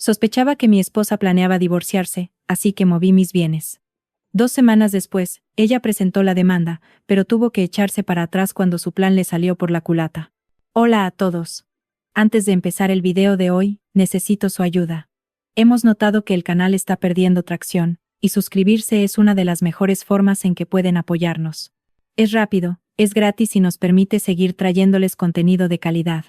Sospechaba que mi esposa planeaba divorciarse, así que moví mis bienes. 2 semanas después, ella presentó la demanda, pero tuvo que echarse para atrás cuando su plan le salió por la culata. Hola a todos. Antes de empezar el video de hoy, necesito su ayuda. Hemos notado que el canal está perdiendo tracción, y suscribirse es una de las mejores formas en que pueden apoyarnos. Es rápido, es gratis y nos permite seguir trayéndoles contenido de calidad.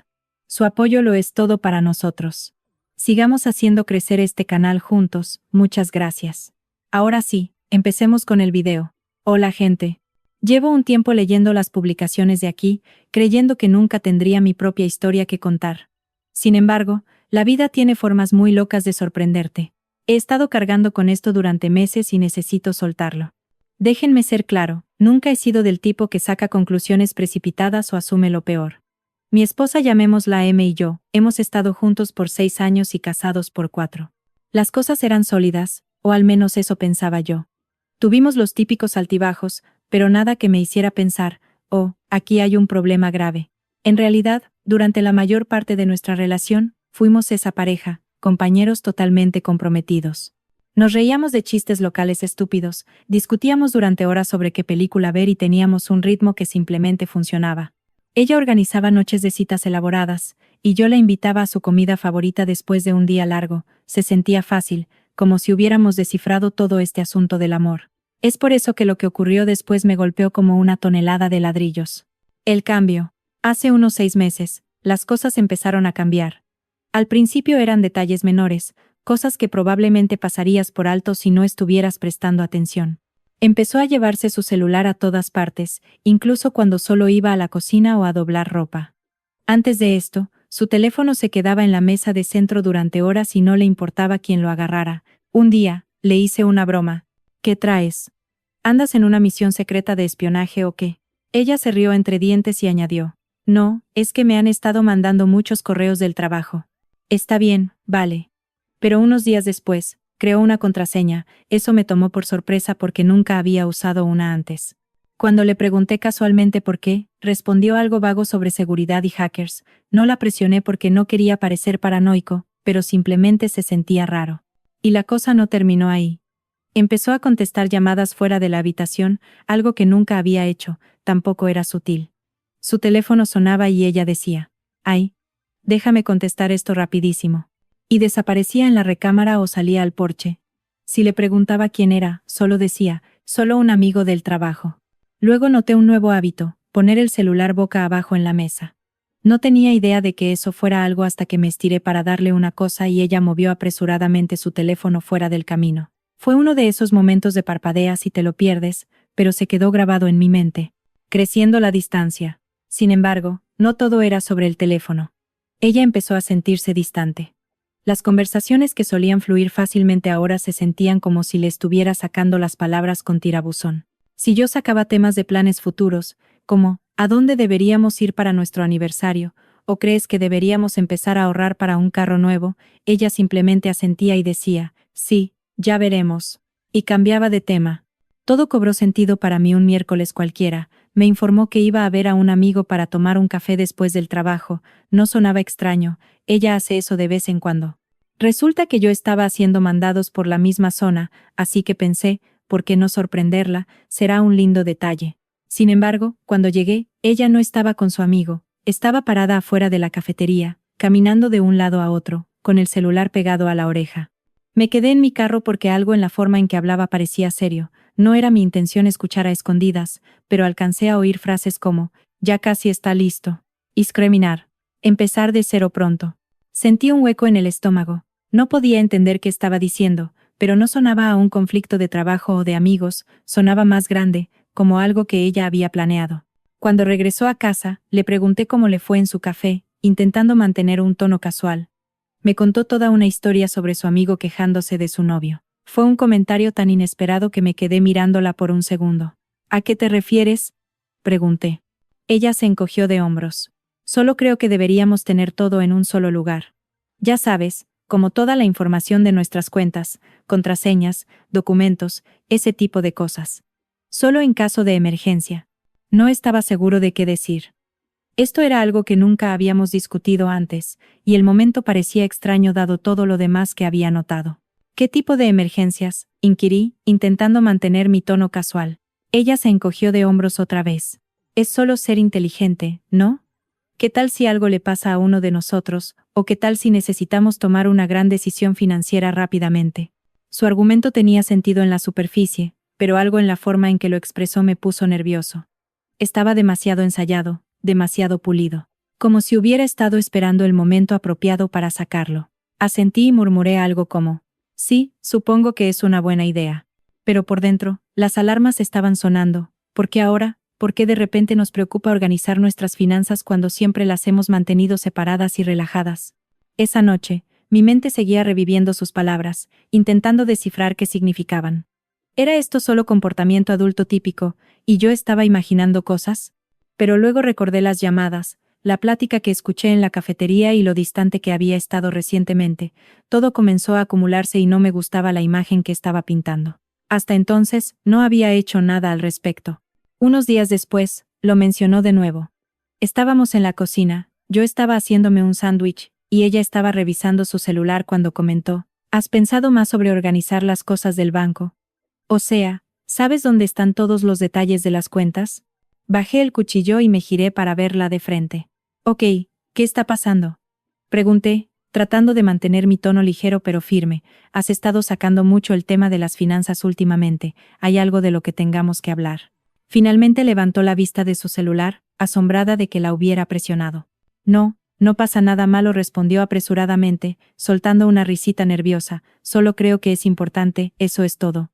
Su apoyo lo es todo para nosotros. Sigamos haciendo crecer este canal juntos, muchas gracias. Ahora sí, empecemos con el video. Hola gente. Llevo un tiempo leyendo las publicaciones de aquí, creyendo que nunca tendría mi propia historia que contar. Sin embargo, la vida tiene formas muy locas de sorprenderte. He estado cargando con esto durante meses y necesito soltarlo. Déjenme ser claro, nunca he sido del tipo que saca conclusiones precipitadas o asume lo peor. Mi esposa, llamémosla M, y yo, hemos estado juntos por 6 años y casados por 4. Las cosas eran sólidas, o al menos eso pensaba yo. Tuvimos los típicos altibajos, pero nada que me hiciera pensar, oh, aquí hay un problema grave. En realidad, durante la mayor parte de nuestra relación, fuimos esa pareja, compañeros totalmente comprometidos. Nos reíamos de chistes locales estúpidos, discutíamos durante horas sobre qué película ver y teníamos un ritmo que simplemente funcionaba. Ella organizaba noches de citas elaboradas, y yo la invitaba a su comida favorita después de un día largo. Se sentía fácil, como si hubiéramos descifrado todo este asunto del amor. Es por eso que lo que ocurrió después me golpeó como una tonelada de ladrillos. El cambio. Hace unos 6 meses, las cosas empezaron a cambiar. Al principio eran detalles menores, cosas que probablemente pasarías por alto si no estuvieras prestando atención. Empezó a llevarse su celular a todas partes, incluso cuando solo iba a la cocina o a doblar ropa. Antes de esto, su teléfono se quedaba en la mesa de centro durante horas y no le importaba quién lo agarrara. Un día, le hice una broma. ¿Qué traes? ¿Andas en una misión secreta de espionaje o qué? Ella se rió entre dientes y añadió. No, es que me han estado mandando muchos correos del trabajo. Está bien, vale. Pero unos días después, creó una contraseña. Eso me tomó por sorpresa porque nunca había usado una antes. Cuando le pregunté casualmente por qué, respondió algo vago sobre seguridad y hackers. No la presioné porque no quería parecer paranoico, pero simplemente se sentía raro. Y la cosa no terminó ahí. Empezó a contestar llamadas fuera de la habitación, algo que nunca había hecho, tampoco era sutil. Su teléfono sonaba y ella decía, «Ay, déjame contestar esto rapidísimo». Y desaparecía en la recámara o salía al porche. Si le preguntaba quién era, solo decía, «Solo un amigo del trabajo». Luego noté un nuevo hábito, poner el celular boca abajo en la mesa. No tenía idea de que eso fuera algo hasta que me estiré para darle una cosa y ella movió apresuradamente su teléfono fuera del camino. Fue uno de esos momentos de parpadeas y te lo pierdes, pero se quedó grabado en mi mente, creciendo la distancia. Sin embargo, no todo era sobre el teléfono. Ella empezó a sentirse distante. Las conversaciones que solían fluir fácilmente ahora se sentían como si le estuviera sacando las palabras con tirabuzón. Si yo sacaba temas de planes futuros, como, ¿a dónde deberíamos ir para nuestro aniversario? ¿O crees que deberíamos empezar a ahorrar para un carro nuevo? Ella simplemente asentía y decía, sí, ya veremos. Y cambiaba de tema. Todo cobró sentido para mí un miércoles cualquiera. Me informó que iba a ver a un amigo para tomar un café después del trabajo. No sonaba extraño, ella hace eso de vez en cuando. Resulta que yo estaba haciendo mandados por la misma zona, así que pensé, ¿por qué no sorprenderla? Será un lindo detalle. Sin embargo, cuando llegué, ella no estaba con su amigo. Estaba parada afuera de la cafetería, caminando de un lado a otro, con el celular pegado a la oreja. Me quedé en mi carro porque algo en la forma en que hablaba parecía serio. No era mi intención escuchar a escondidas, pero alcancé a oír frases como, ya casi está listo. Iscreminar. Empezar de cero pronto. Sentí un hueco en el estómago. No podía entender qué estaba diciendo, pero no sonaba a un conflicto de trabajo o de amigos, sonaba más grande, como algo que ella había planeado. Cuando regresó a casa, le pregunté cómo le fue en su café, intentando mantener un tono casual. Me contó toda una historia sobre su amigo quejándose de su novio. Fue un comentario tan inesperado que me quedé mirándola por un segundo. ¿A qué te refieres?, pregunté. Ella se encogió de hombros. Solo creo que deberíamos tener todo en un solo lugar. Ya sabes, como toda la información de nuestras cuentas, contraseñas, documentos, ese tipo de cosas. Solo en caso de emergencia. No estaba seguro de qué decir. Esto era algo que nunca habíamos discutido antes, y el momento parecía extraño dado todo lo demás que había notado. ¿Qué tipo de emergencias?, inquirí, intentando mantener mi tono casual. Ella se encogió de hombros otra vez. Es solo ser inteligente, ¿no? ¿Qué tal si algo le pasa a uno de nosotros, o qué tal si necesitamos tomar una gran decisión financiera rápidamente? Su argumento tenía sentido en la superficie, pero algo en la forma en que lo expresó me puso nervioso. Estaba demasiado ensayado, demasiado pulido. Como si hubiera estado esperando el momento apropiado para sacarlo. Asentí y murmuré algo como: sí, supongo que es una buena idea. Pero por dentro, las alarmas estaban sonando. ¿Por qué ahora? ¿Por qué de repente nos preocupa organizar nuestras finanzas cuando siempre las hemos mantenido separadas y relajadas? Esa noche, mi mente seguía reviviendo sus palabras, intentando descifrar qué significaban. ¿Era esto solo comportamiento adulto típico, y yo estaba imaginando cosas? Pero luego recordé las llamadas, la plática que escuché en la cafetería y lo distante que había estado recientemente. Todo comenzó a acumularse y no me gustaba la imagen que estaba pintando. Hasta entonces, no había hecho nada al respecto. Unos días después, lo mencionó de nuevo. Estábamos en la cocina, yo estaba haciéndome un sándwich, y ella estaba revisando su celular cuando comentó: ¿has pensado más sobre organizar las cosas del banco? O sea, ¿sabes dónde están todos los detalles de las cuentas? Bajé el cuchillo y me giré para verla de frente. Ok, ¿qué está pasando?, pregunté, tratando de mantener mi tono ligero pero firme. Has estado sacando mucho el tema de las finanzas últimamente, ¿hay algo de lo que tengamos que hablar? Finalmente levantó la vista de su celular, asombrada de que la hubiera presionado. No, no pasa nada malo, respondió apresuradamente, soltando una risita nerviosa. Solo creo que es importante, eso es todo.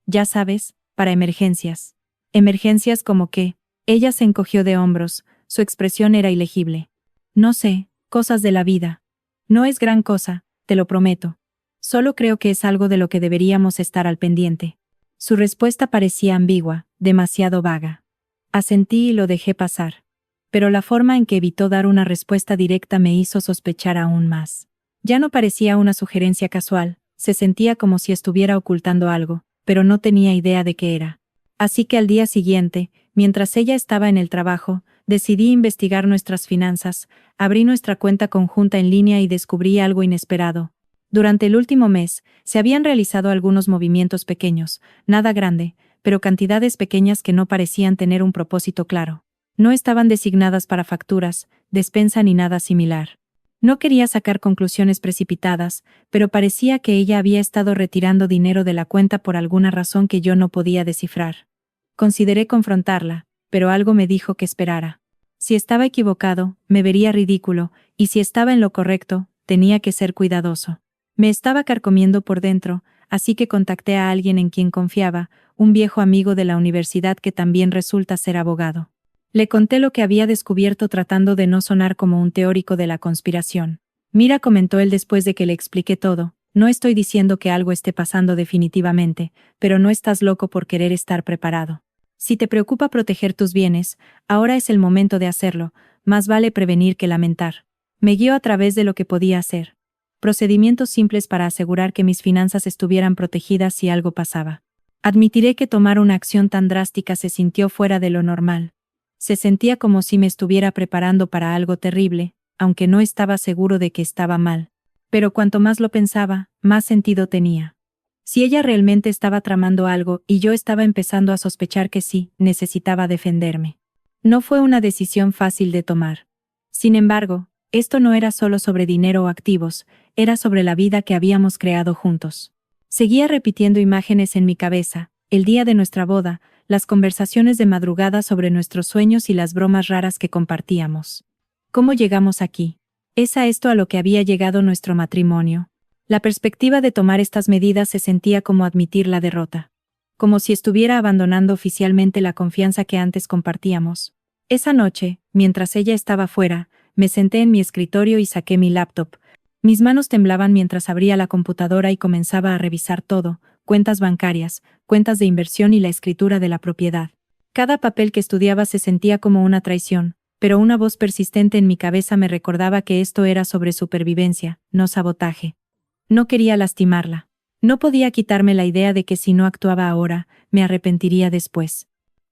Ya sabes, para emergencias. ¿Emergencias como qué? Ella se encogió de hombros, su expresión era ilegible. No sé, cosas de la vida. No es gran cosa, te lo prometo. Solo creo que es algo de lo que deberíamos estar al pendiente. Su respuesta parecía ambigua, demasiado vaga. Asentí y lo dejé pasar. Pero la forma en que evitó dar una respuesta directa me hizo sospechar aún más. Ya no parecía una sugerencia casual, se sentía como si estuviera ocultando algo, pero no tenía idea de qué era. Así que al día siguiente, mientras ella estaba en el trabajo, decidí investigar nuestras finanzas, abrí nuestra cuenta conjunta en línea y descubrí algo inesperado. Durante el último mes, se habían realizado algunos movimientos pequeños, nada grande, pero cantidades pequeñas que no parecían tener un propósito claro. No estaban designadas para facturas, despensa ni nada similar. No quería sacar conclusiones precipitadas, pero parecía que ella había estado retirando dinero de la cuenta por alguna razón que yo no podía descifrar. Consideré confrontarla, pero algo me dijo que esperara. Si estaba equivocado, me vería ridículo, y si estaba en lo correcto, tenía que ser cuidadoso. Me estaba carcomiendo por dentro, así que contacté a alguien en quien confiaba, un viejo amigo de la universidad que también resulta ser abogado. Le conté lo que había descubierto tratando de no sonar como un teórico de la conspiración. Mira, comentó él después de que le expliqué todo, no estoy diciendo que algo esté pasando definitivamente, pero no estás loco por querer estar preparado. Si te preocupa proteger tus bienes, ahora es el momento de hacerlo, más vale prevenir que lamentar. Me guió a través de lo que podía hacer. Procedimientos simples para asegurar que mis finanzas estuvieran protegidas si algo pasaba. Admitiré que tomar una acción tan drástica se sintió fuera de lo normal. Se sentía como si me estuviera preparando para algo terrible, aunque no estaba seguro de que estaba mal. Pero cuanto más lo pensaba, más sentido tenía. Si ella realmente estaba tramando algo y yo estaba empezando a sospechar que sí, necesitaba defenderme. No fue una decisión fácil de tomar. Sin embargo, esto no era solo sobre dinero o activos, era sobre la vida que habíamos creado juntos. Seguía repitiendo imágenes en mi cabeza, el día de nuestra boda, las conversaciones de madrugada sobre nuestros sueños y las bromas raras que compartíamos. ¿Cómo llegamos aquí? ¿Es a esto a lo que había llegado nuestro matrimonio? La perspectiva de tomar estas medidas se sentía como admitir la derrota. Como si estuviera abandonando oficialmente la confianza que antes compartíamos. Esa noche, mientras ella estaba fuera, me senté en mi escritorio y saqué mi laptop. Mis manos temblaban mientras abría la computadora y comenzaba a revisar todo, cuentas bancarias, cuentas de inversión y la escritura de la propiedad. Cada papel que estudiaba se sentía como una traición, pero una voz persistente en mi cabeza me recordaba que esto era sobre supervivencia, no sabotaje. No quería lastimarla. No podía quitarme la idea de que si no actuaba ahora, me arrepentiría después.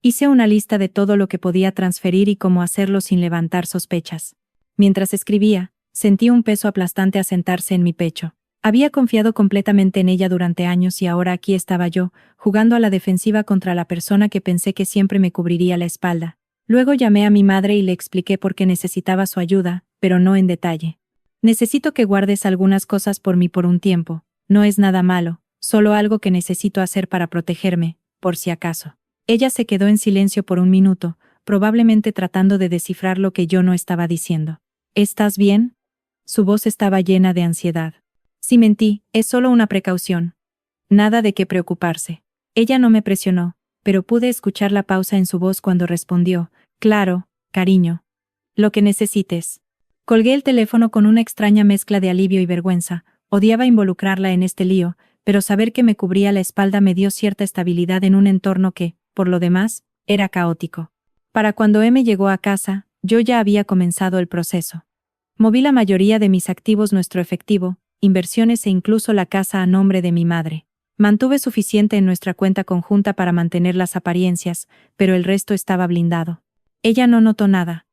Hice una lista de todo lo que podía transferir y cómo hacerlo sin levantar sospechas. Mientras escribía, sentí un peso aplastante asentarse en mi pecho. Había confiado completamente en ella durante años y ahora aquí estaba yo, jugando a la defensiva contra la persona que pensé que siempre me cubriría la espalda. Luego llamé a mi madre y le expliqué por qué necesitaba su ayuda, pero no en detalle. Necesito que guardes algunas cosas por mí por un tiempo. No es nada malo, solo algo que necesito hacer para protegerme, por si acaso. Ella se quedó en silencio por un minuto, probablemente tratando de descifrar lo que yo no estaba diciendo. ¿Estás bien? Su voz estaba llena de ansiedad. Sí, mentí, es solo una precaución. Nada de qué preocuparse. Ella no me presionó, pero pude escuchar la pausa en su voz cuando respondió, claro, cariño. Lo que necesites. Colgué el teléfono con una extraña mezcla de alivio y vergüenza. Odiaba involucrarla en este lío, pero saber que me cubría la espalda me dio cierta estabilidad en un entorno que, por lo demás, era caótico. Para cuando M llegó a casa, yo ya había comenzado el proceso. Moví la mayoría de mis activos, nuestro efectivo, inversiones e incluso la casa a nombre de mi madre. Mantuve suficiente en nuestra cuenta conjunta para mantener las apariencias, pero el resto estaba blindado. Ella no notó nada.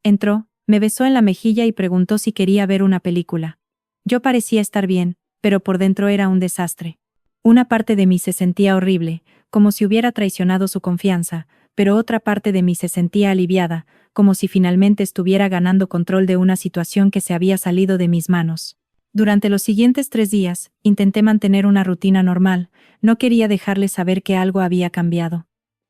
Entró, me besó en la mejilla y preguntó si quería ver una película. Yo parecía estar bien, pero por dentro era un desastre. Una parte de mí se sentía horrible, como si hubiera traicionado su confianza, pero otra parte de mí se sentía aliviada, como si finalmente estuviera ganando control de una situación que se había salido de mis manos. Durante los siguientes 3 días, intenté mantener una rutina normal, no quería dejarle saber que algo había cambiado.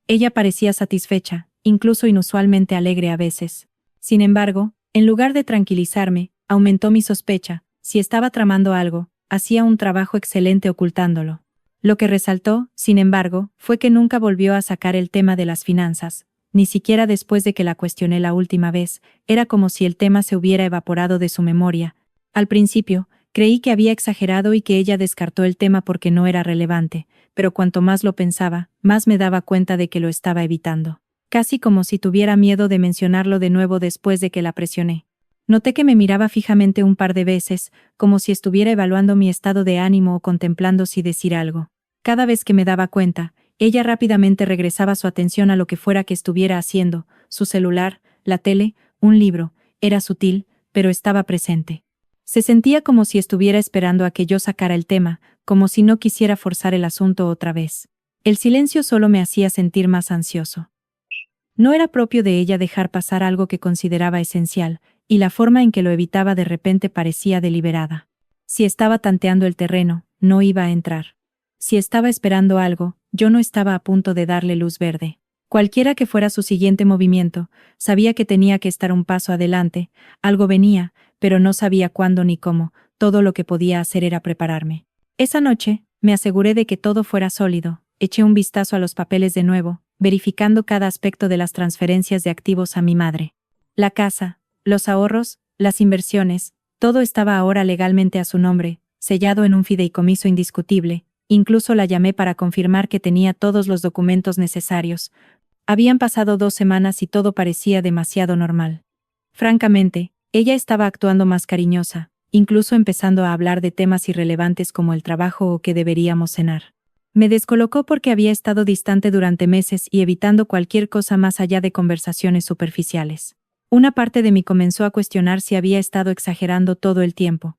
Ella parecía satisfecha, incluso inusualmente alegre a veces. Sin embargo, en lugar de tranquilizarme, aumentó mi sospecha. Si estaba tramando algo, hacía un trabajo excelente ocultándolo. Lo que resaltó, sin embargo, fue que nunca volvió a sacar el tema de las finanzas, ni siquiera después de que la cuestioné la última vez. Era como si el tema se hubiera evaporado de su memoria. Al principio, creí que había exagerado y que ella descartó el tema porque no era relevante, pero cuanto más lo pensaba, más me daba cuenta de que lo estaba evitando. Casi como si tuviera miedo de mencionarlo de nuevo después de que la presioné. Noté que me miraba fijamente un par de veces, como si estuviera evaluando mi estado de ánimo o contemplando si decir algo. Cada vez que me daba cuenta, ella rápidamente regresaba su atención a lo que fuera que estuviera haciendo, su celular, la tele, un libro. Era sutil, pero estaba presente. Se sentía como si estuviera esperando a que yo sacara el tema, como si no quisiera forzar el asunto otra vez. El silencio solo me hacía sentir más ansioso. No era propio de ella dejar pasar algo que consideraba esencial, y la forma en que lo evitaba de repente parecía deliberada. Si estaba tanteando el terreno, no iba a entrar. Si estaba esperando algo, yo no estaba a punto de darle luz verde. Cualquiera que fuera su siguiente movimiento, sabía que tenía que estar un paso adelante, algo venía, pero no sabía cuándo ni cómo. Todo lo que podía hacer era prepararme. Esa noche, me aseguré de que todo fuera sólido, eché un vistazo a los papeles de nuevo, verificando cada aspecto de las transferencias de activos a mi madre. La casa, los ahorros, las inversiones, todo estaba ahora legalmente a su nombre, sellado en un fideicomiso indiscutible. Incluso la llamé para confirmar que tenía todos los documentos necesarios. Habían pasado 2 semanas y todo parecía demasiado normal. Francamente, ella estaba actuando más cariñosa, incluso empezando a hablar de temas irrelevantes como el trabajo o que deberíamos cenar. Me descolocó porque había estado distante durante meses y evitando cualquier cosa más allá de conversaciones superficiales. Una parte de mí comenzó a cuestionar si había estado exagerando todo el tiempo.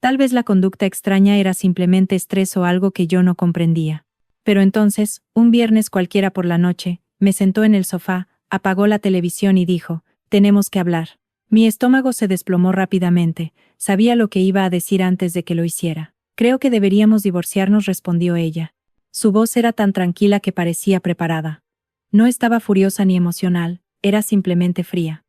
Tal vez la conducta extraña era simplemente estrés o algo que yo no comprendía. Pero entonces, un viernes cualquiera por la noche, me sentó en el sofá, apagó la televisión y dijo, «Tenemos que hablar». Mi estómago se desplomó rápidamente, sabía lo que iba a decir antes de que lo hiciera. «Creo que deberíamos divorciarnos», respondió ella. Su voz era tan tranquila que parecía preparada. No estaba furiosa ni emocional, era simplemente fría.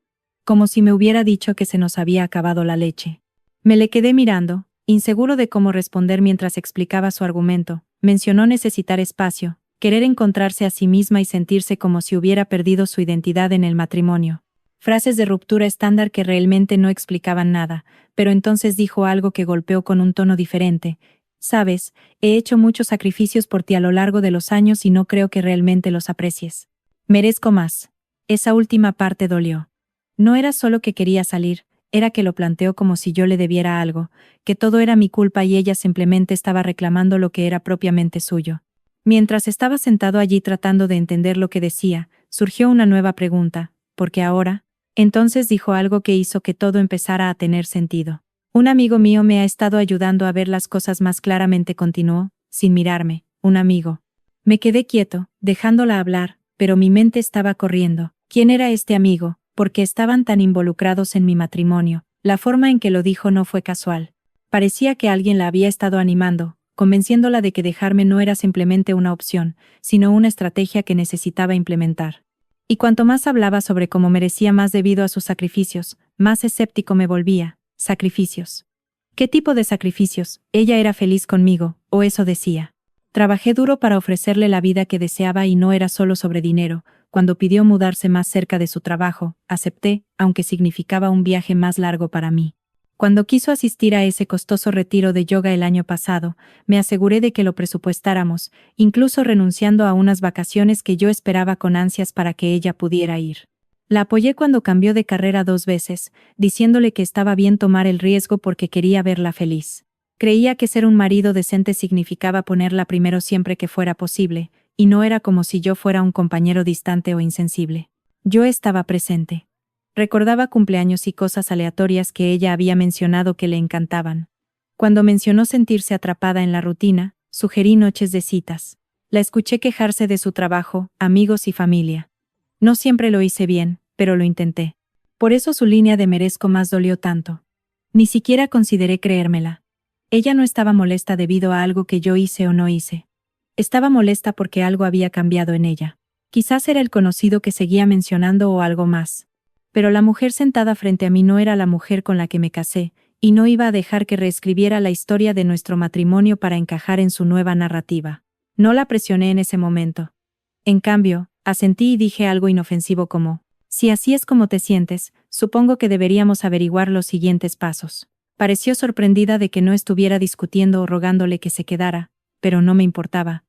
Como si me hubiera dicho que se nos había acabado la leche. Me le quedé mirando, inseguro de cómo responder mientras explicaba su argumento. Mencionó necesitar espacio, querer encontrarse a sí misma y sentirse como si hubiera perdido su identidad en el matrimonio. Frases de ruptura estándar que realmente no explicaban nada, pero entonces dijo algo que golpeó con un tono diferente. «Sabes, he hecho muchos sacrificios por ti a lo largo de los años y no creo que realmente los aprecies. Merezco más». Esa última parte dolió. No era solo que quería salir, era que lo planteó como si yo le debiera algo, que todo era mi culpa y ella simplemente estaba reclamando lo que era propiamente suyo. Mientras estaba sentado allí tratando de entender lo que decía, Surgió una nueva pregunta, ¿por qué ahora? Entonces dijo algo que hizo que todo empezara a tener sentido. Un amigo mío me ha estado ayudando a ver las cosas más claramente, continuó, sin mirarme, un amigo. Me quedé quieto, dejándola hablar, pero mi mente estaba corriendo. ¿Quién era este amigo? ¿Por qué estaban tan involucrados en mi matrimonio? La forma en que lo dijo no fue casual. Parecía que alguien la había estado animando, convenciéndola de que dejarme no era simplemente una opción, sino una estrategia que necesitaba implementar. Y cuanto más hablaba sobre cómo merecía más debido a sus sacrificios, más escéptico me volvía. Sacrificios. ¿Qué tipo de sacrificios? Ella era feliz conmigo, o eso decía. Trabajé duro para ofrecerle la vida que deseaba y no era solo sobre dinero. Cuando pidió mudarse más cerca de su trabajo, acepté, aunque significaba un viaje más largo para mí. Cuando quiso asistir a ese costoso retiro de yoga el año pasado, me aseguré de que lo presupuestáramos, incluso renunciando a unas vacaciones que yo esperaba con ansias para que ella pudiera ir. La apoyé cuando cambió de carrera 2 veces, diciéndole que estaba bien tomar el riesgo porque quería verla feliz. Creía que ser un marido decente significaba ponerla primero siempre que fuera posible, y no era como si yo fuera un compañero distante o insensible. Yo estaba presente. Recordaba cumpleaños y cosas aleatorias que ella había mencionado que le encantaban. Cuando mencionó sentirse atrapada en la rutina, sugerí noches de citas. La escuché quejarse de su trabajo, amigos y familia. No siempre lo hice bien, pero lo intenté. Por eso su línea de merezco más dolió tanto. Ni siquiera consideré creérmela. Ella no estaba molesta debido a algo que yo hice o no hice. Estaba molesta porque algo había cambiado en ella. Quizás era el conocido que seguía mencionando o algo más. Pero la mujer sentada frente a mí no era la mujer con la que me casé, y no iba a dejar que reescribiera la historia de nuestro matrimonio para encajar en su nueva narrativa. No la presioné en ese momento. En cambio, asentí y dije algo inofensivo como, si así es como te sientes, supongo que deberíamos averiguar los siguientes pasos. Pareció sorprendida de que no estuviera discutiendo o rogándole que se quedara, pero no me importaba.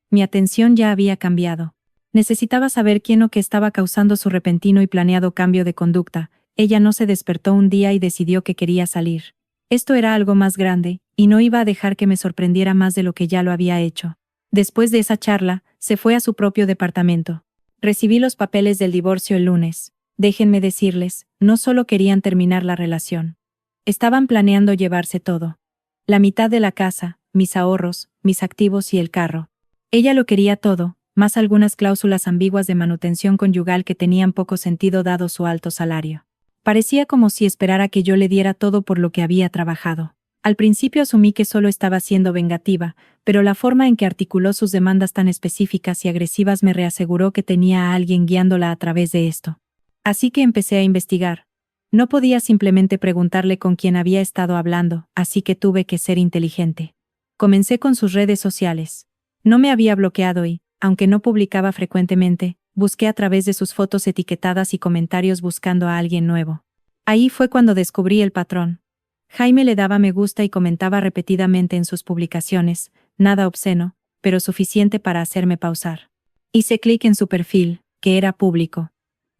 Mi atención ya había cambiado. Necesitaba saber quién o qué estaba causando su repentino y planeado cambio de conducta. Ella no se despertó un día y decidió que quería salir. Esto era algo más grande, y no iba a dejar que me sorprendiera más de lo que ya lo había hecho. Después de esa charla, se fue a su propio departamento. Recibí los papeles del divorcio el lunes. Déjenme decirles, no solo querían terminar la relación. Estaban planeando llevarse todo. La mitad de la casa, mis ahorros, mis activos y el carro. Ella lo quería todo, más algunas cláusulas ambiguas de manutención conyugal que tenían poco sentido dado su alto salario. Parecía como si esperara que yo le diera todo por lo que había trabajado. Al principio asumí que solo estaba siendo vengativa, pero la forma en que articuló sus demandas tan específicas y agresivas me reaseguró que tenía a alguien guiándola a través de esto. Así que empecé a investigar. No podía simplemente preguntarle con quién había estado hablando, así que tuve que ser inteligente. Comencé con sus redes sociales. No me había bloqueado y, aunque no publicaba frecuentemente, busqué a través de sus fotos etiquetadas y comentarios buscando a alguien nuevo. Ahí fue cuando descubrí el patrón. Jaime le daba me gusta y comentaba repetidamente en sus publicaciones, nada obsceno, pero suficiente para hacerme pausar. Hice clic en su perfil, que era público.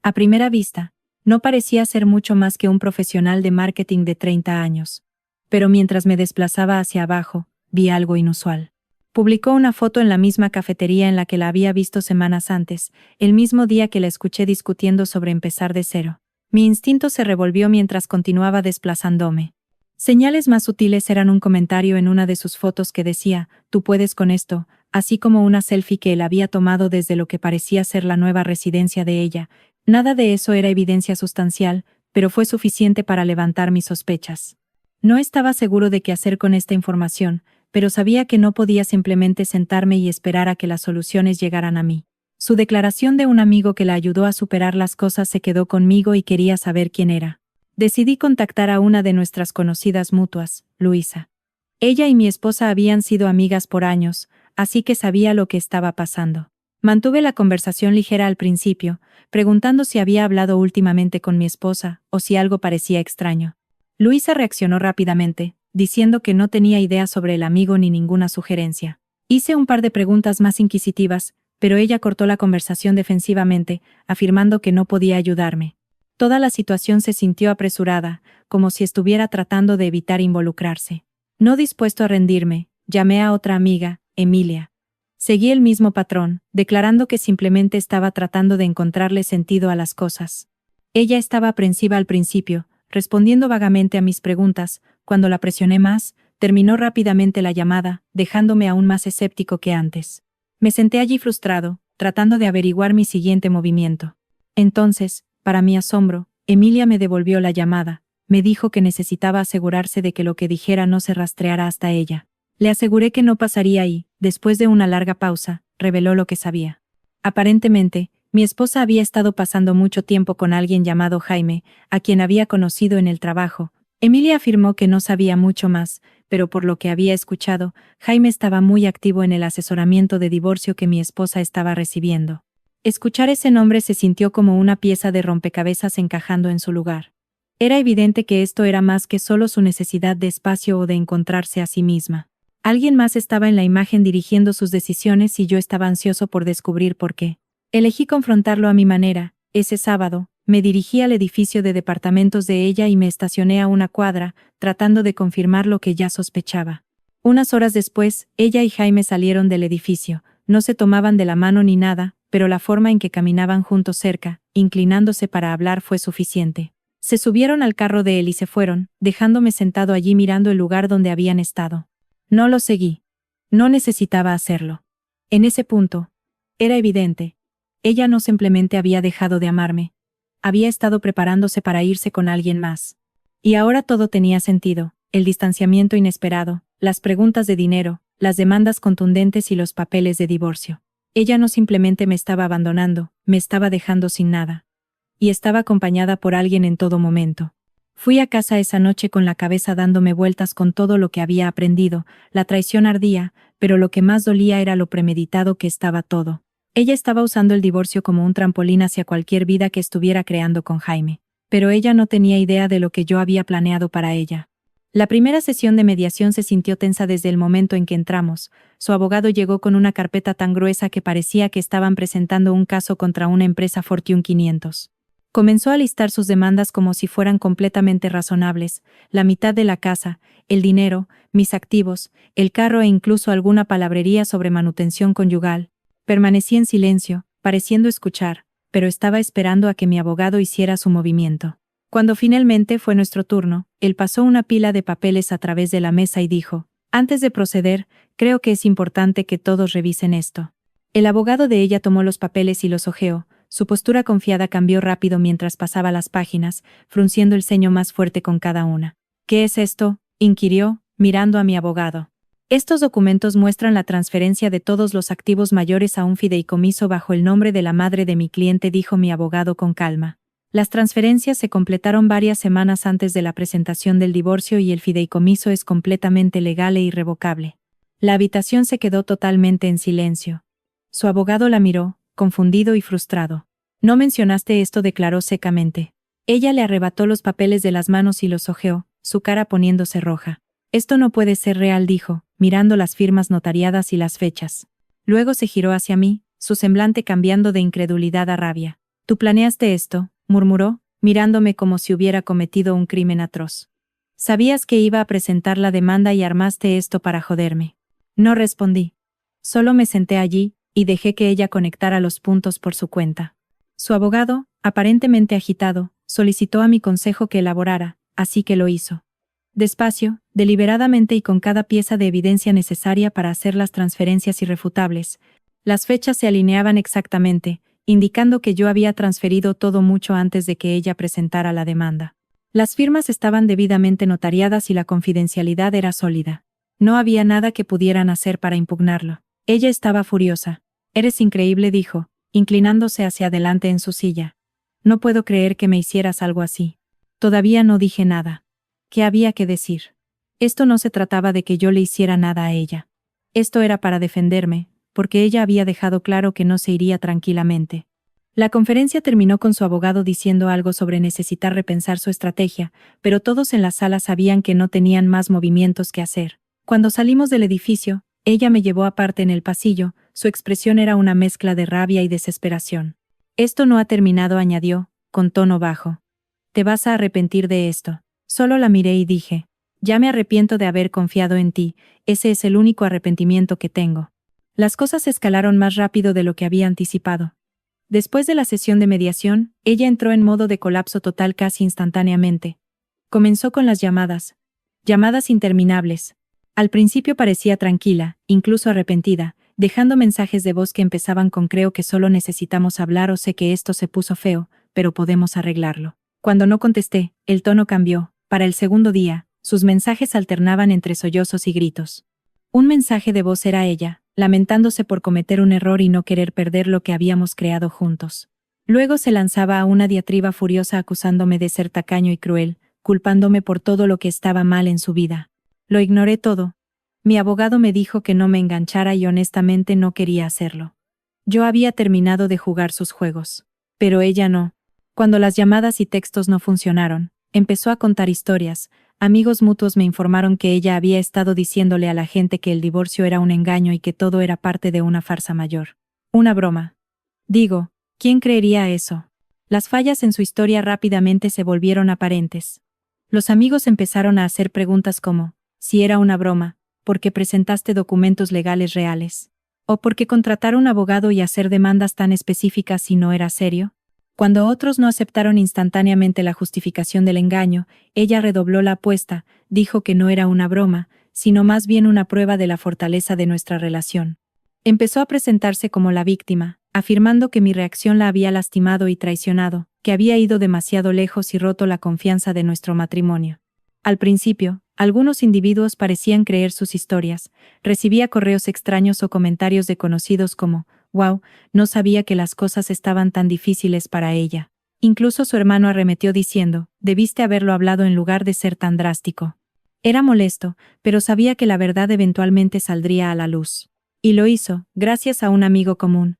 A primera vista, no parecía ser mucho más que un profesional de marketing de 30 años. Pero mientras me desplazaba hacia abajo, vi algo inusual. Publicó una foto en la misma cafetería en la que la había visto semanas antes, el mismo día que la escuché discutiendo sobre empezar de cero. Mi instinto se revolvió mientras continuaba desplazándome. Señales más sutiles eran un comentario en una de sus fotos que decía, tú puedes con esto, así como una selfie que él había tomado desde lo que parecía ser la nueva residencia de ella. Nada de eso era evidencia sustancial, pero fue suficiente para levantar mis sospechas. No estaba seguro de qué hacer con esta información, pero sabía que no podía simplemente sentarme y esperar a que las soluciones llegaran a mí. Su declaración de un amigo que la ayudó a superar las cosas se quedó conmigo y quería saber quién era. Decidí contactar a una de nuestras conocidas mutuas, Luisa. Ella y mi esposa habían sido amigas por años, así que sabía lo que estaba pasando. Mantuve la conversación ligera al principio, preguntando si había hablado últimamente con mi esposa, o si algo parecía extraño. Luisa reaccionó rápidamente, diciendo que no tenía idea sobre el amigo ni ninguna sugerencia. Hice un par de preguntas más inquisitivas, pero ella cortó la conversación defensivamente, afirmando que no podía ayudarme. Toda la situación se sintió apresurada, como si estuviera tratando de evitar involucrarse. No dispuesto a rendirme, llamé a otra amiga, Emilia. Seguí el mismo patrón, declarando que simplemente estaba tratando de encontrarle sentido a las cosas. Ella estaba aprensiva al principio, respondiendo vagamente a mis preguntas. Cuando la presioné más, terminó rápidamente la llamada, dejándome aún más escéptico que antes. Me senté allí frustrado, tratando de averiguar mi siguiente movimiento. Entonces, para mi asombro, Emilia me devolvió la llamada. Me dijo que necesitaba asegurarse de que lo que dijera no se rastreara hasta ella. Le aseguré que no pasaría y, después de una larga pausa, reveló lo que sabía. Aparentemente, mi esposa había estado pasando mucho tiempo con alguien llamado Jaime, a quien había conocido en el trabajo. Emilia afirmó que no sabía mucho más, pero por lo que había escuchado, Jaime estaba muy activo en el asesoramiento de divorcio que mi esposa estaba recibiendo. Escuchar ese nombre se sintió como una pieza de rompecabezas encajando en su lugar. Era evidente que esto era más que solo su necesidad de espacio o de encontrarse a sí misma. Alguien más estaba en la imagen dirigiendo sus decisiones y yo estaba ansioso por descubrir por qué. Elegí confrontarlo a mi manera. Ese sábado, me dirigí al edificio de departamentos de ella y me estacioné a una cuadra, tratando de confirmar lo que ya sospechaba. Unas horas después, ella y Jaime salieron del edificio. No se tomaban de la mano ni nada, pero la forma en que caminaban juntos cerca, inclinándose para hablar, fue suficiente. Se subieron al carro de él y se fueron, dejándome sentado allí mirando el lugar donde habían estado. No lo seguí. No necesitaba hacerlo. En ese punto, era evidente. Ella no simplemente había dejado de amarme. Había estado preparándose para irse con alguien más. Y ahora todo tenía sentido: el distanciamiento inesperado, las preguntas de dinero, las demandas contundentes y los papeles de divorcio. Ella no simplemente me estaba abandonando, me estaba dejando sin nada. Y estaba acompañada por alguien en todo momento. Fui a casa esa noche con la cabeza dándome vueltas con todo lo que había aprendido. La traición ardía, pero lo que más dolía era lo premeditado que estaba todo. Ella estaba usando el divorcio como un trampolín hacia cualquier vida que estuviera creando con Jaime. Pero ella no tenía idea de lo que yo había planeado para ella. La primera sesión de mediación se sintió tensa desde el momento en que entramos. Su abogado llegó con una carpeta tan gruesa que parecía que estaban presentando un caso contra una empresa Fortune 500. Comenzó a listar sus demandas como si fueran completamente razonables: la mitad de la casa, el dinero, mis activos, el carro e incluso alguna palabrería sobre manutención conyugal. Permanecí en silencio, pareciendo escuchar, pero estaba esperando a que mi abogado hiciera su movimiento. Cuando finalmente fue nuestro turno, él pasó una pila de papeles a través de la mesa y dijo: «Antes de proceder, creo que es importante que todos revisen esto». El abogado de ella tomó los papeles y los hojeó. Su postura confiada cambió rápido mientras pasaba las páginas, frunciendo el ceño más fuerte con cada una. «¿Qué es esto?», inquirió, mirando a mi abogado. «Estos documentos muestran la transferencia de todos los activos mayores a un fideicomiso bajo el nombre de la madre de mi cliente», dijo mi abogado con calma. «Las transferencias se completaron varias semanas antes de la presentación del divorcio y el fideicomiso es completamente legal e irrevocable». La habitación se quedó totalmente en silencio. Su abogado la miró, confundido y frustrado. «No mencionaste esto», declaró secamente. Ella le arrebató los papeles de las manos y los hojeó, su cara poniéndose roja. «Esto no puede ser real», dijo, mirando las firmas notariadas y las fechas. Luego se giró hacia mí, su semblante cambiando de incredulidad a rabia. «¿Tú planeaste esto?», murmuró, mirándome como si hubiera cometido un crimen atroz. «Sabías que iba a presentar la demanda y armaste esto para joderme». No respondí. Solo me senté allí, y dejé que ella conectara los puntos por su cuenta. Su abogado, aparentemente agitado, solicitó a mi consejo que elaborara, así que lo hizo. Despacio, deliberadamente y con cada pieza de evidencia necesaria para hacer las transferencias irrefutables. Las fechas se alineaban exactamente, indicando que yo había transferido todo mucho antes de que ella presentara la demanda. Las firmas estaban debidamente notariadas y la confidencialidad era sólida. No había nada que pudieran hacer para impugnarlo. Ella estaba furiosa. «Eres increíble», dijo, inclinándose hacia adelante en su silla. «No puedo creer que me hicieras algo así». Todavía no dije nada. ¿Qué había que decir? Esto no se trataba de que yo le hiciera nada a ella. Esto era para defenderme, porque ella había dejado claro que no se iría tranquilamente. La conferencia terminó con su abogado diciendo algo sobre necesitar repensar su estrategia, pero todos en la sala sabían que no tenían más movimientos que hacer. Cuando salimos del edificio, ella me llevó aparte en el pasillo. Su expresión era una mezcla de rabia y desesperación. «Esto no ha terminado», añadió, con tono bajo. «Te vas a arrepentir de esto». Solo la miré y dije: «Ya me arrepiento de haber confiado en ti, ese es el único arrepentimiento que tengo». Las cosas escalaron más rápido de lo que había anticipado. Después de la sesión de mediación, ella entró en modo de colapso total casi instantáneamente. Comenzó con las llamadas. Llamadas interminables. Al principio parecía tranquila, incluso arrepentida, dejando mensajes de voz que empezaban con creo que solo necesitamos hablar o sé que esto se puso feo, pero podemos arreglarlo. Cuando no contesté, el tono cambió. Para el segundo día, sus mensajes alternaban entre sollozos y gritos. Un mensaje de voz era ella, lamentándose por cometer un error y no querer perder lo que habíamos creado juntos. Luego se lanzaba a una diatriba furiosa acusándome de ser tacaño y cruel, culpándome por todo lo que estaba mal en su vida. Lo ignoré todo. Mi abogado me dijo que no me enganchara y honestamente no quería hacerlo. Yo había terminado de jugar sus juegos. Pero ella no. Cuando las llamadas y textos no funcionaron, empezó a contar historias. Amigos mutuos me informaron que ella había estado diciéndole a la gente que el divorcio era un engaño y que todo era parte de una farsa mayor. Una broma. Digo, ¿quién creería eso? Las fallas en su historia rápidamente se volvieron aparentes. Los amigos empezaron a hacer preguntas como, si era una broma, ¿por qué presentaste documentos legales reales? ¿O por qué contratar un abogado y hacer demandas tan específicas si no era serio? Cuando otros no aceptaron instantáneamente la justificación del engaño, ella redobló la apuesta, dijo que no era una broma, sino más bien una prueba de la fortaleza de nuestra relación. Empezó a presentarse como la víctima, afirmando que mi reacción la había lastimado y traicionado, que había ido demasiado lejos y roto la confianza de nuestro matrimonio. Al principio, algunos individuos parecían creer sus historias, recibía correos extraños o comentarios de conocidos como, «Wow, no sabía que las cosas estaban tan difíciles para ella». Incluso su hermano arremetió diciendo, «Debiste haberlo hablado en lugar de ser tan drástico». Era molesto, pero sabía que la verdad eventualmente saldría a la luz. Y lo hizo, gracias a un amigo común.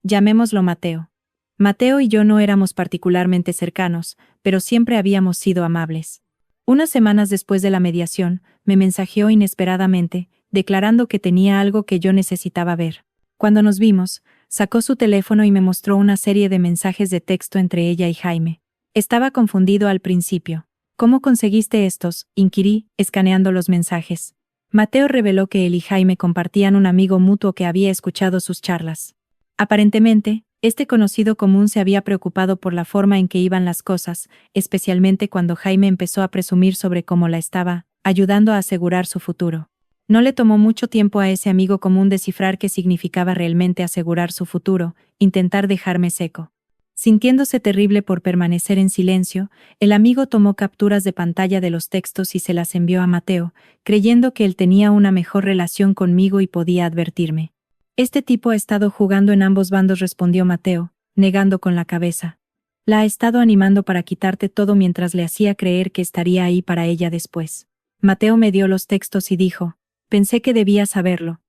Llamémoslo Mateo. Mateo y yo no éramos particularmente cercanos, pero siempre habíamos sido amables. Unas semanas después de la mediación, me mensajeó inesperadamente, declarando que tenía algo que yo necesitaba ver. Cuando nos vimos, sacó su teléfono y me mostró una serie de mensajes de texto entre ella y Jaime. Estaba confundido al principio. «¿Cómo conseguiste estos?», inquirí, escaneando los mensajes. Mateo reveló que él y Jaime compartían un amigo mutuo que había escuchado sus charlas. Aparentemente, este conocido común se había preocupado por la forma en que iban las cosas, especialmente cuando Jaime empezó a presumir sobre cómo la estaba ayudando a asegurar su futuro. No le tomó mucho tiempo a ese amigo común descifrar qué significaba realmente asegurar su futuro, intentar dejarme seco. Sintiéndose terrible por permanecer en silencio, el amigo tomó capturas de pantalla de los textos y se las envió a Mateo, creyendo que él tenía una mejor relación conmigo y podía advertirme. «Este tipo ha estado jugando en ambos bandos», respondió Mateo, negando con la cabeza. «La ha estado animando para quitarte todo mientras le hacía creer que estaría ahí para ella después». Mateo me dio los textos y dijo, «Pensé que debías saberlo.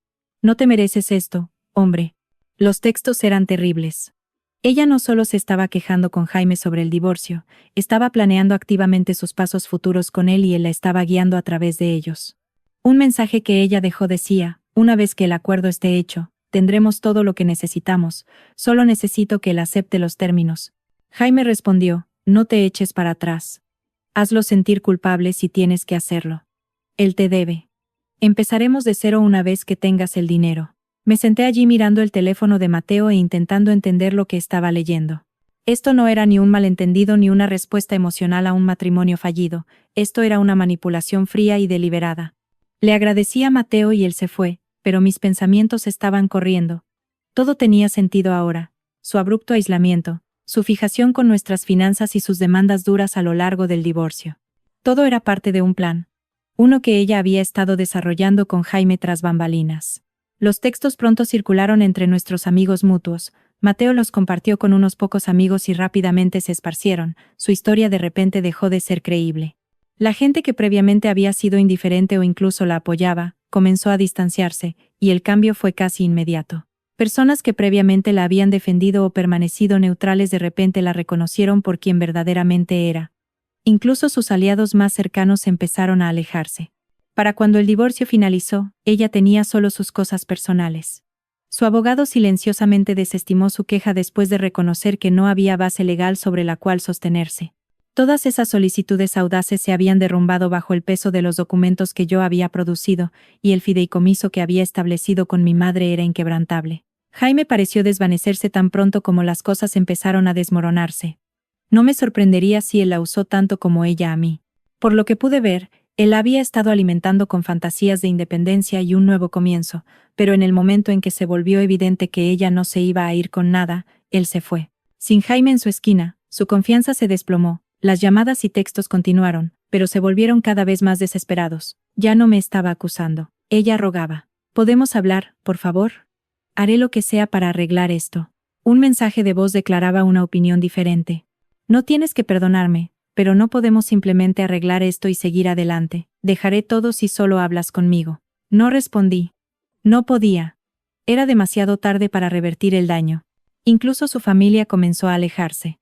No te mereces esto, hombre». Los textos eran terribles. Ella no solo se estaba quejando con Jaime sobre el divorcio, estaba planeando activamente sus pasos futuros con él y él la estaba guiando a través de ellos. Un mensaje que ella dejó decía, «Una vez que el acuerdo esté hecho, tendremos todo lo que necesitamos, solo necesito que él acepte los términos». Jaime respondió, «No te eches para atrás. Hazlo sentir culpable si tienes que hacerlo. Él te debe. Empezaremos de cero una vez que tengas el dinero». Me senté allí mirando el teléfono de Mateo e intentando entender lo que estaba leyendo. Esto no era ni un malentendido ni una respuesta emocional a un matrimonio fallido, esto era una manipulación fría y deliberada. Le agradecí a Mateo y él se fue, pero mis pensamientos estaban corriendo. Todo tenía sentido ahora. Su abrupto aislamiento, su fijación con nuestras finanzas y sus demandas duras a lo largo del divorcio. Todo era parte de un plan. Uno que ella había estado desarrollando con Jaime tras bambalinas. Los textos pronto circularon entre nuestros amigos mutuos. Mateo los compartió con unos pocos amigos y rápidamente se esparcieron. Su historia de repente dejó de ser creíble. La gente que previamente había sido indiferente o incluso la apoyaba, comenzó a distanciarse, y el cambio fue casi inmediato. Personas que previamente la habían defendido o permanecido neutrales de repente la reconocieron por quien verdaderamente era. Incluso sus aliados más cercanos empezaron a alejarse. Para cuando el divorcio finalizó, ella tenía solo sus cosas personales. Su abogado silenciosamente desestimó su queja después de reconocer que no había base legal sobre la cual sostenerse. Todas esas solicitudes audaces se habían derrumbado bajo el peso de los documentos que yo había producido, y el fideicomiso que había establecido con mi madre era inquebrantable. Jaime pareció desvanecerse tan pronto como las cosas empezaron a desmoronarse. No me sorprendería si él la usó tanto como ella a mí. Por lo que pude ver, él la había estado alimentando con fantasías de independencia y un nuevo comienzo, pero en el momento en que se volvió evidente que ella no se iba a ir con nada, él se fue. Sin Jaime en su esquina, su confianza se desplomó. Las llamadas y textos continuaron, pero se volvieron cada vez más desesperados. Ya no me estaba acusando. Ella rogaba. ¿Podemos hablar, por favor? Haré lo que sea para arreglar esto. Un mensaje de voz declaraba una opinión diferente. No tienes que perdonarme, pero no podemos simplemente arreglar esto y seguir adelante. Dejaré todo si solo hablas conmigo. No respondí. No podía. Era demasiado tarde para revertir el daño. Incluso su familia comenzó a alejarse.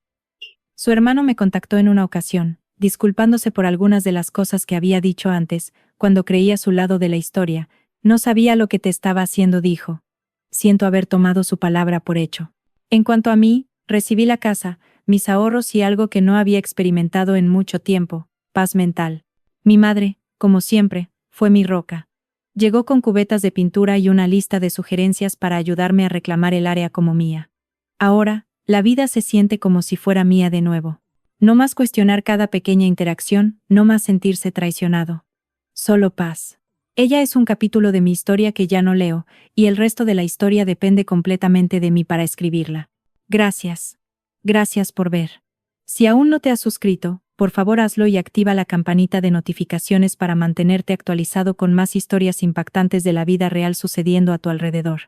Su hermano me contactó en una ocasión, disculpándose por algunas de las cosas que había dicho antes, cuando creía su lado de la historia. No sabía lo que te estaba haciendo, dijo. Siento haber tomado su palabra por hecho. En cuanto a mí, recibí la casa, mis ahorros y algo que no había experimentado en mucho tiempo, paz mental. Mi madre, como siempre, fue mi roca. Llegó con cubetas de pintura y una lista de sugerencias para ayudarme a reclamar el área como mía. Ahora, la vida se siente como si fuera mía de nuevo. No más cuestionar cada pequeña interacción, no más sentirse traicionado. Solo paz. Ella es un capítulo de mi historia que ya no leo, y el resto de la historia depende completamente de mí para escribirla. Gracias. Gracias por ver. Si aún no te has suscrito, por favor hazlo y activa la campanita de notificaciones para mantenerte actualizado con más historias impactantes de la vida real sucediendo a tu alrededor.